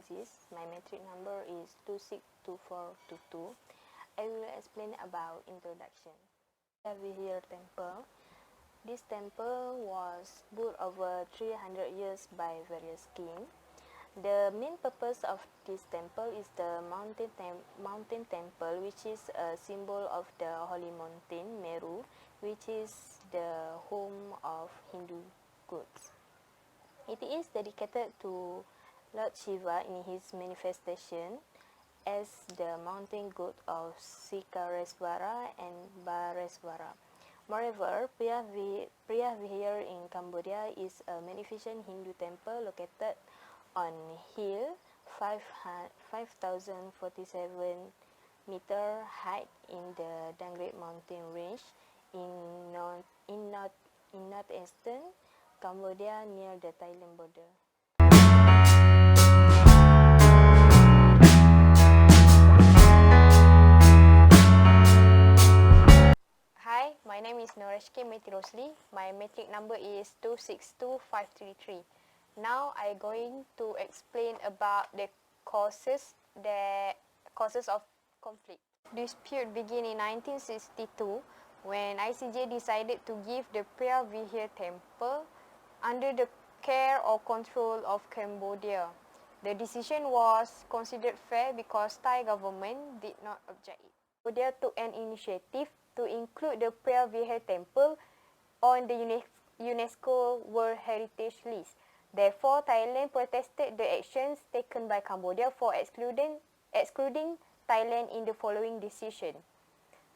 AZIZ. My metric number is 262422. I will explain about introduction. Here temple. This temple was built over 300 years by various kings. The main purpose of this temple is the mountain temple, which is a symbol of the holy mountain Meru, which is the home of Hindu gods. It is dedicated to Lord Shiva in his manifestation as the mountain god of Sikareswara and Bareswara. Moreover, Priyavihar in Cambodia is a magnificent Hindu temple located on hill 5,047 meter height in the Dangret mountain range in northeastern Cambodia near the Thailand border. Hi, my name is NORASSYIKIN ROSLI. My metric number is 262533. Now I'm going to explain about the causes of conflict. Dispute began in 1962 when ICJ decided to give the Priyavihar temple under the care or control of Cambodia. The decision was considered fair because Thai government did not object it. Cambodia took an initiative to include the Priyavihar temple on the UNESCO World Heritage List. Therefore, Thailand protested the actions taken by Cambodia for excluding Thailand in the following decision.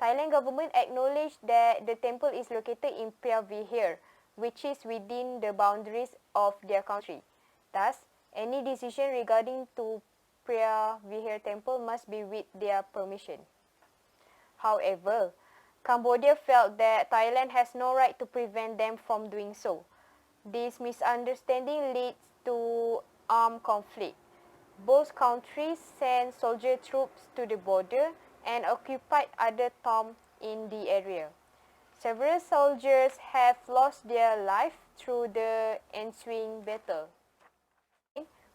Thailand government acknowledged that the temple is located in Priyavihar, which is within the boundaries of their country. Thus, any decision regarding to Priyavihar temple must be with their permission. However, Cambodia felt that Thailand has no right to prevent them from doing so. This misunderstanding leads to armed conflict. Both countries sent soldier troops to the border and occupied other towns in the area. Several soldiers have lost their life through the ensuing battle.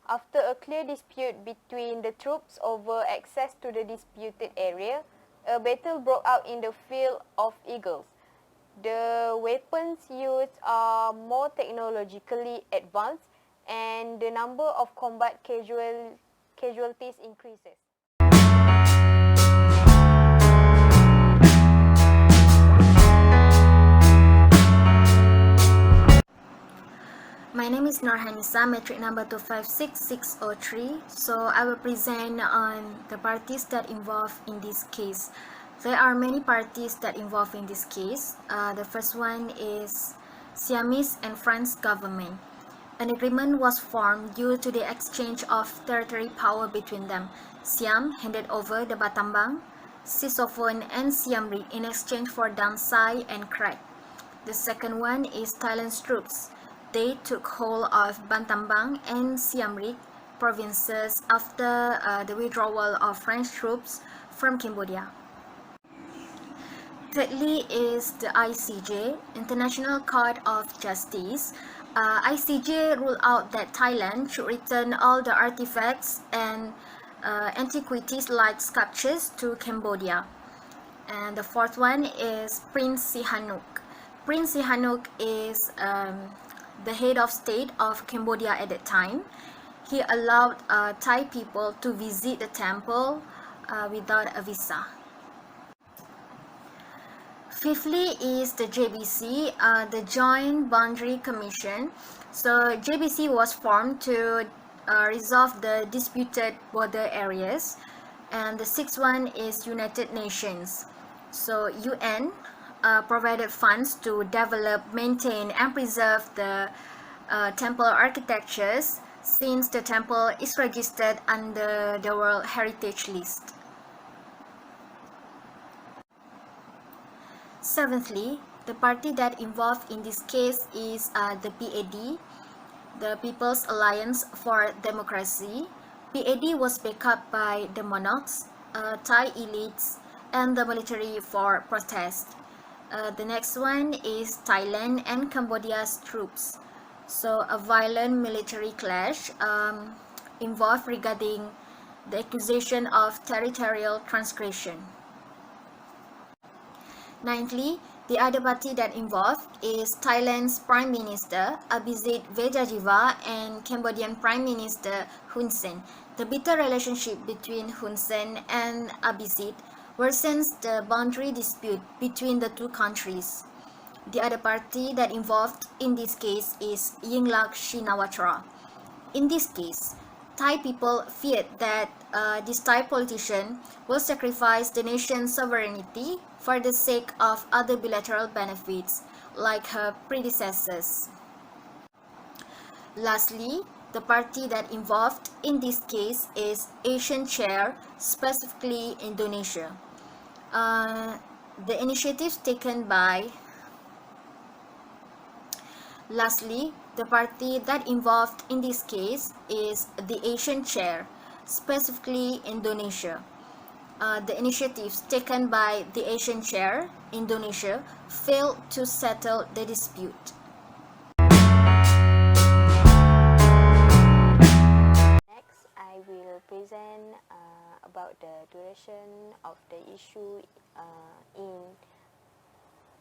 After a clear dispute between the troops over access to the disputed area, a battle broke out in the Field of Eagles. The weapons used are more technologically advanced and the number of combat casualties increases. My name is NUR HANISAH, metric number 256603. So I will present on the parties that involved in this case. There are many parties that involved in this case. The first one is Siamese and French government. An agreement was formed due to the exchange of territory power between them. Siam handed over the Battambang, Sisophon and Siem Reap in exchange for Dam Sai and Krak. The second one is Thailand's troops. They took hold of Battambang and Siem Reap provinces after the withdrawal of French troops from Cambodia. Thirdly is the ICJ, International Court of Justice. ICJ ruled out that Thailand should return all the artifacts and antiquities like sculptures to Cambodia. And the fourth one is Prince Sihanouk. Prince Sihanouk is the head of state of Cambodia at that time. He allowed Thai people to visit the temple without a visa. Fifthly is the JBC, the Joint Boundary Commission. So JBC was formed to resolve the disputed border areas. And the sixth one is United Nations. So UN provided funds to develop, maintain and preserve the temple architectures since the temple is registered under the World Heritage List. Seventhly, the party that involved in this case is the PAD, the People's Alliance for Democracy. PAD was backed up by the monarchs, Thai elites, and the military for protest. The next one is Thailand and Cambodia's troops. So a violent military clash involved regarding the accusation of territorial transgression. Ninthly, the other party that involved is Thailand's Prime Minister Abhisit Vejjajiva and Cambodian Prime Minister Hun Sen. The bitter relationship between Hun Sen and Abhisit worsens the boundary dispute between the two countries. The other party that involved in this case is Yingluck Shinawatra. In this case, Thai people feared that this Thai politician will sacrifice the nation's sovereignty for the sake of other bilateral benefits, like her predecessors. Lastly, the party that involved in this case is Asian Chair, specifically Indonesia. The initiatives taken by Lastly, the party that involved in this case is the Asian Chair, specifically Indonesia. The initiatives taken by the Asian Chair, Indonesia, failed to settle the dispute. Next, I will present about the duration of the issue in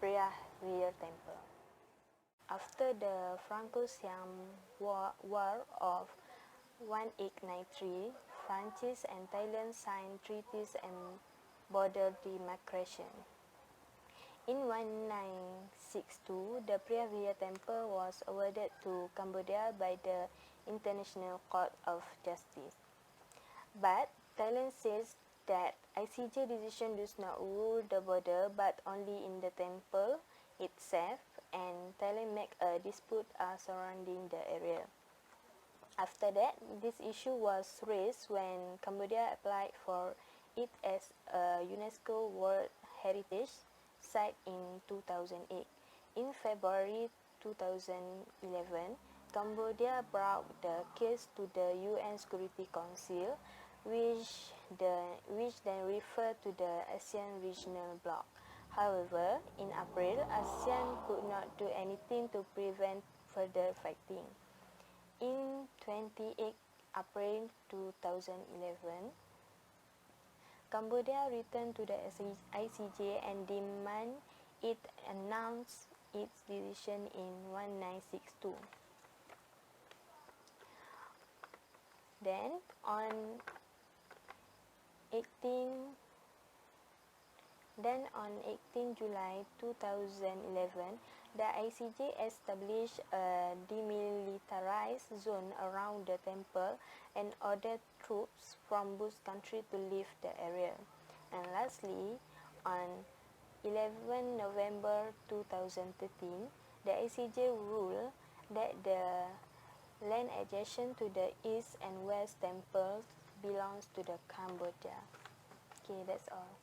Preah Temple. After the Franco-Siam War of 1893, France and Thailand signed treaties and border demarcation. In 1962, the Preah Temple was awarded to Cambodia by the International Court of Justice. But Thailand says that ICJ decision does not rule the border but only in the temple itself, and Thailand make a dispute surrounding the area. After that, this issue was raised when Cambodia applied for it as a UNESCO World Heritage Site in 2008. In February 2011, Cambodia brought the case to the UN Security Council, which then referred to the ASEAN Regional Bloc. However, in April, ASEAN could not do anything to prevent further fighting. In 28 April 2011, Cambodia returned to the ICJ and demanded it announce its decision in 1962. Then, on 18 July 2011, the ICJ established a demilitarized zone around the temple and ordered troops from both countries to leave the area. And lastly, on 11 November 2013, the ICJ ruled that the land adjacent to the east and west temples belongs to the Cambodia. Okay, that's all.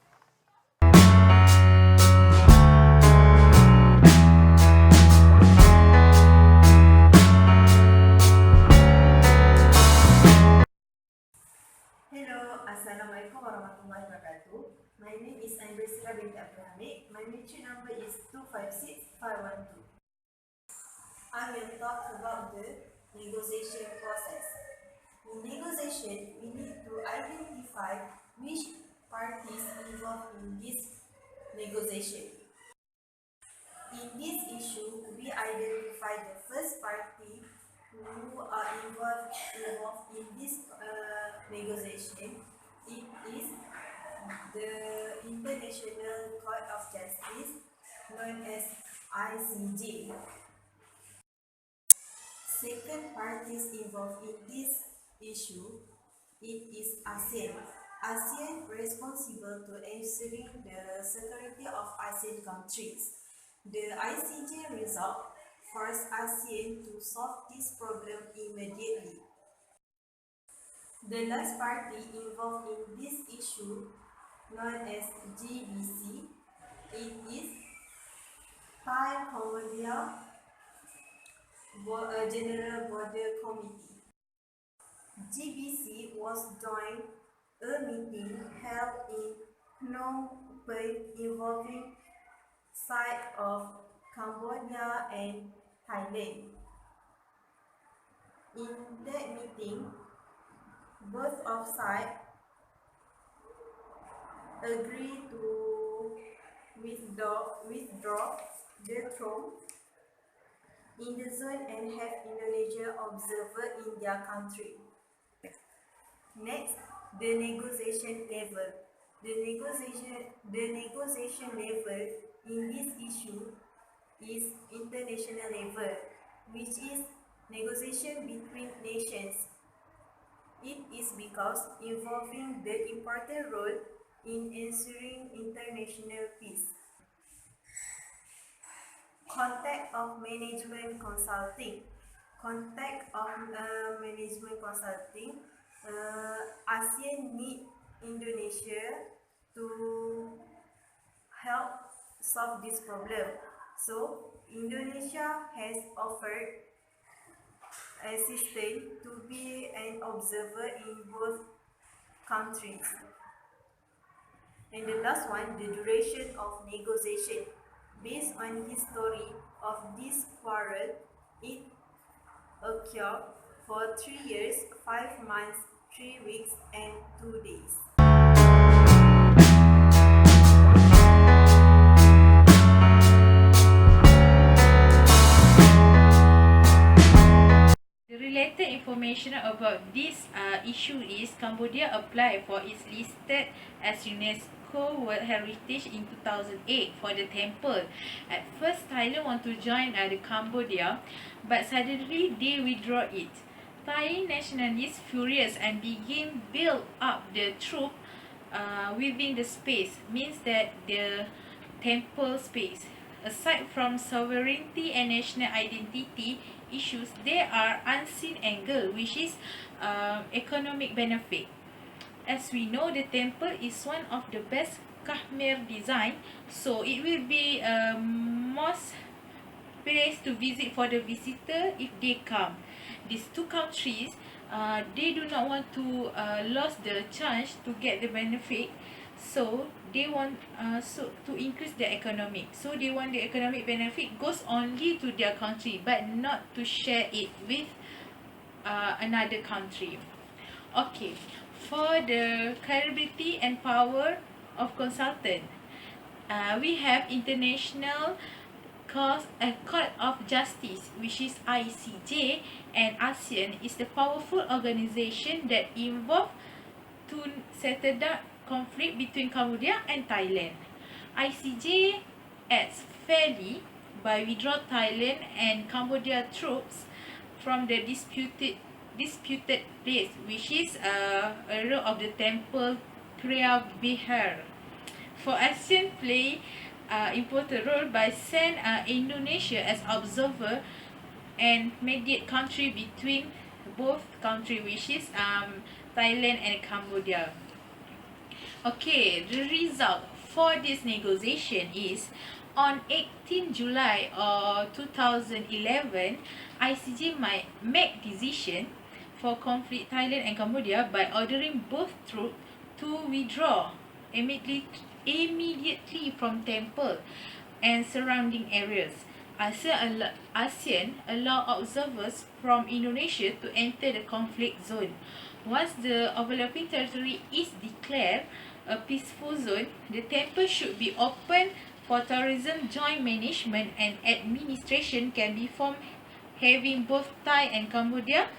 Hello, Assalamualaikum warahmatullahi wabarakatuh. My name is AIN-BERSIRAH binti Hamid. My metric number is 256512. I will talk about the negotiation process. In negotiation, we need to identify which parties involved in this negotiation. In this issue, we identify the first party who are involved in this negotiation. It is the International Court of Justice, known as ICJ. Second parties involved in this issue, it is ASEAN. ASEAN responsible to ensuring the security of ASEAN countries. The ICJ result forced ASEAN to solve this problem immediately. The last party involved in this issue, known as GBC, it is Thai-Cambodia General Border Committee. GBC was joined a meeting held in Phnom Penh involving side of Cambodia and Thailand. In that meeting, Both of sides agree to withdraw the troops in the zone and have Indonesia observer in their country. Next, the negotiation level. The negotiation level in this issue is international level, which is negotiation between nations. It is because involving the important role in ensuring international peace. Contact of management consulting. Contact of management consulting. ASEAN need Indonesia to help solve this problem. So Indonesia has offered assistance to be an observer in both countries. And the last one, the duration of negotiation. Based on history of this quarrel, it occurred for 3 years, 5 months, 3 weeks, and 2 days. The related information about this issue is Cambodia applied for its listed as UNESCO World Heritage in 2008 for the temple. At first, Thailand want to join the Cambodia, but suddenly they withdraw it. Thai nationalists furious and begin build up the troop within the space, means that the temple space. Aside from sovereignty and national identity issues, there are unseen angle, which is economic benefit. As we know, the temple is one of the best Khmer design, so it will be most place to visit for the visitor if they come. These two countries, they do not want to lose the chance to get the benefit, so they want to increase their economic. So they want the economic benefit goes only to their country, but not to share it with another country. Okay, for the credibility and power of consultant, we have international Court of Justice, which is ICJ, and ASEAN is the powerful organization that involved to settle down conflict between Cambodia and Thailand. ICJ acts fairly by withdraw Thailand and Cambodia troops from the disputed place, which is area of the temple Kriya Bihar. For ASEAN play important role by send Indonesia as observer and mediate country between both country, which is Thailand and Cambodia. Okay, the result for this negotiation is on 18 July 2011, ICJ might make decision for conflict Thailand and Cambodia by ordering both troops to withdraw immediately from temple and surrounding areas. ASEAN allow observers from Indonesia to enter the conflict zone. Once the overlapping territory is declared a peaceful zone, the temple should be open for tourism. Joint management and administration can be formed, having both Thai and Cambodia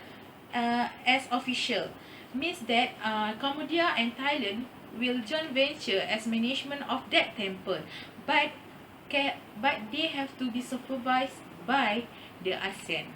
as official. Means that Cambodia and Thailand will joint venture as management of that temple, but they have to be supervised by the ASEAN.